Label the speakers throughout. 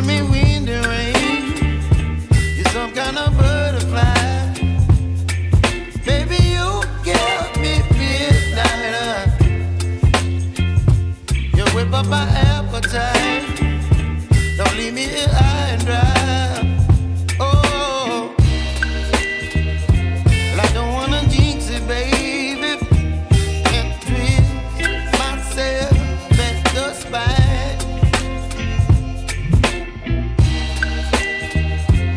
Speaker 1: giving me wind and rain. You're some kind of butterfly. Baby, you give me midnight. You whip up my appetite. Don't leave me here high and dry. Oh, well, I don't wanna jinx it, baby, and twist myself at the spine.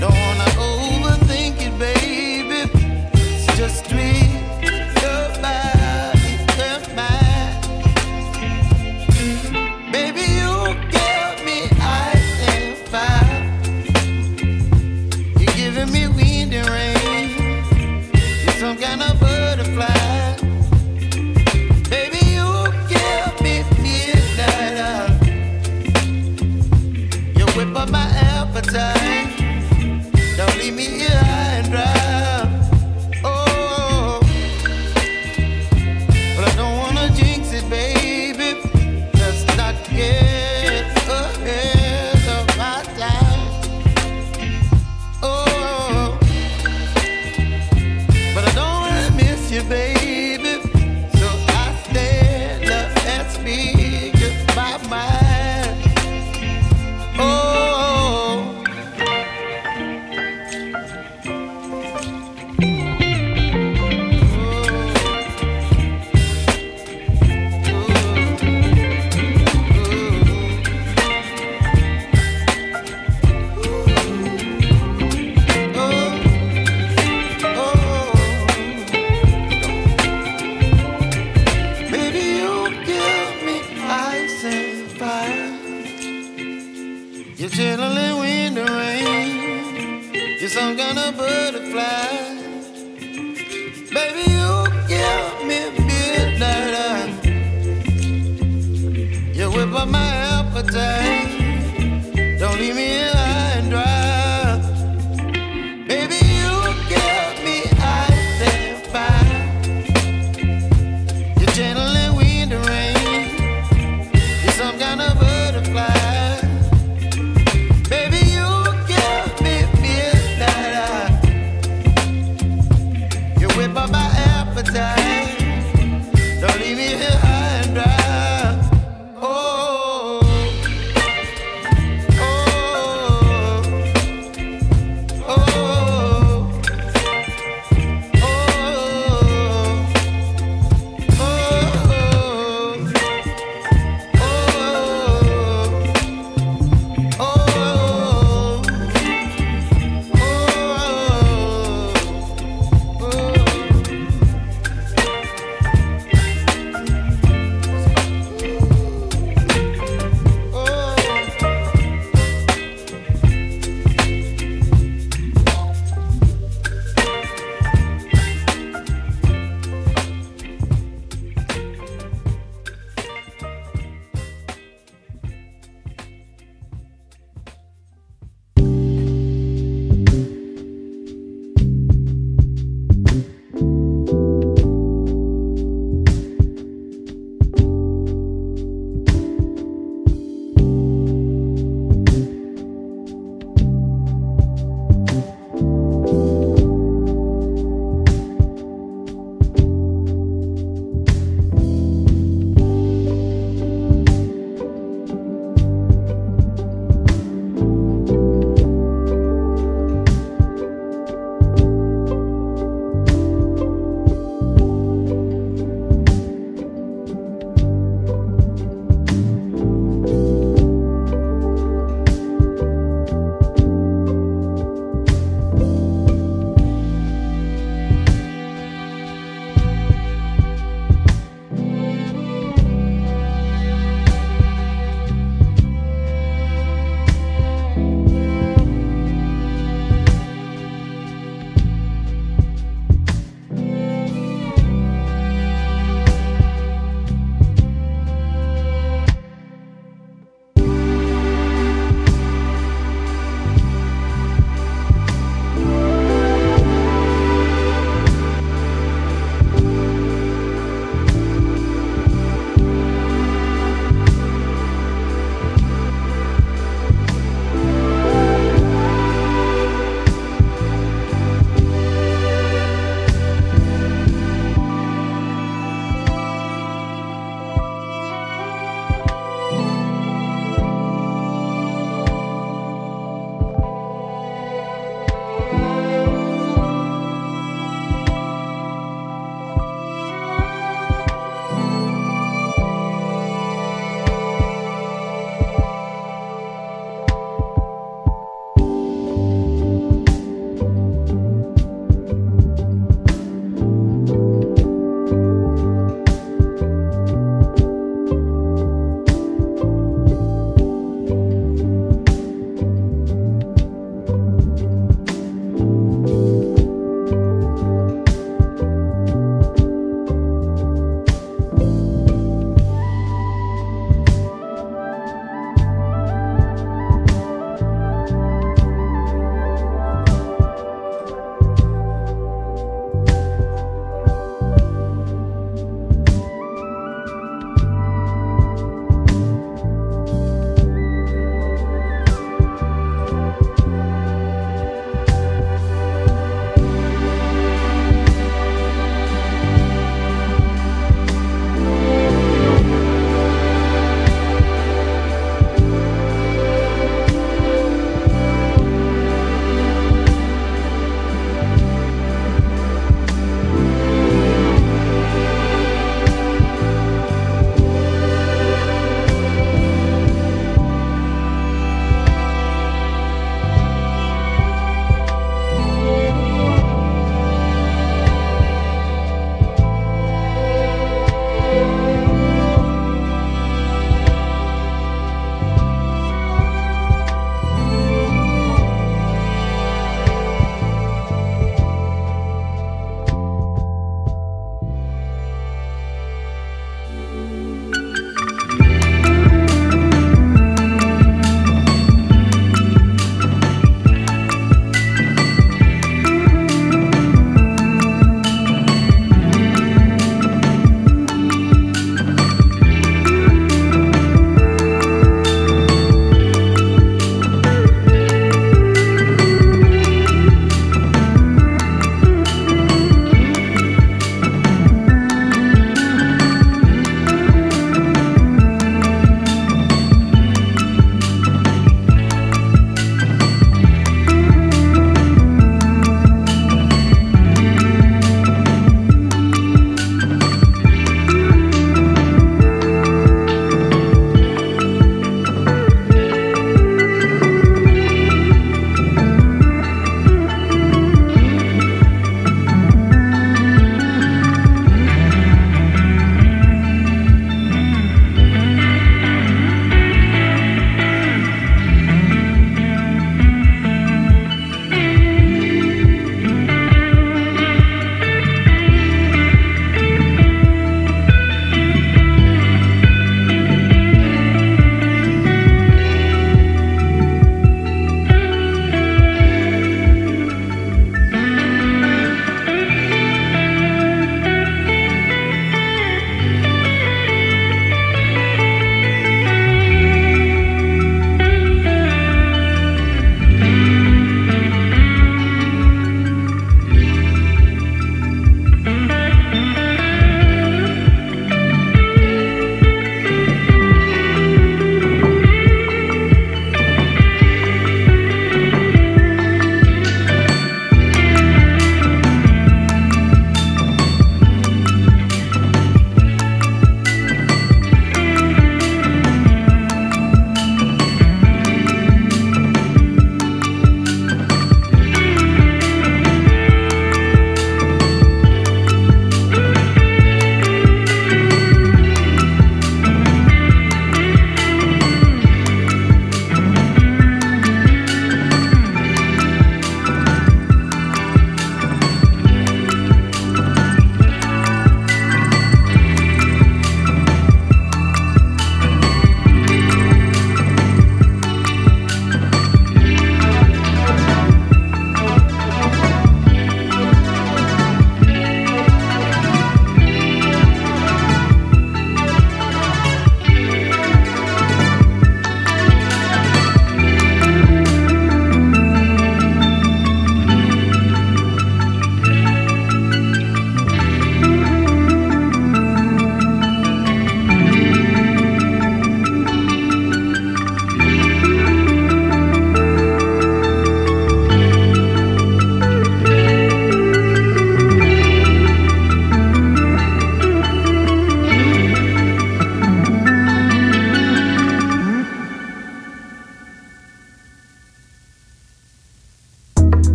Speaker 1: Don't wanna overthink it, baby. It's just twist your body and mine. Baby, you give me ice and fire. You're giving me wind and rain. You're some kind of butterfly. Baby, you give me midnight. You whip up my appetite. Don't leave me here high and dry. Oh, but I don't wanna jinx it, baby. Let's not get ahead of my time. Oh, but I don't wanna miss you, baby. So I stand up and speak just my mind. Oh. You're chilling wind and rain. You're some kind of butterfly. Baby, you give me midnight. You whip up my appetite. Don't leave me here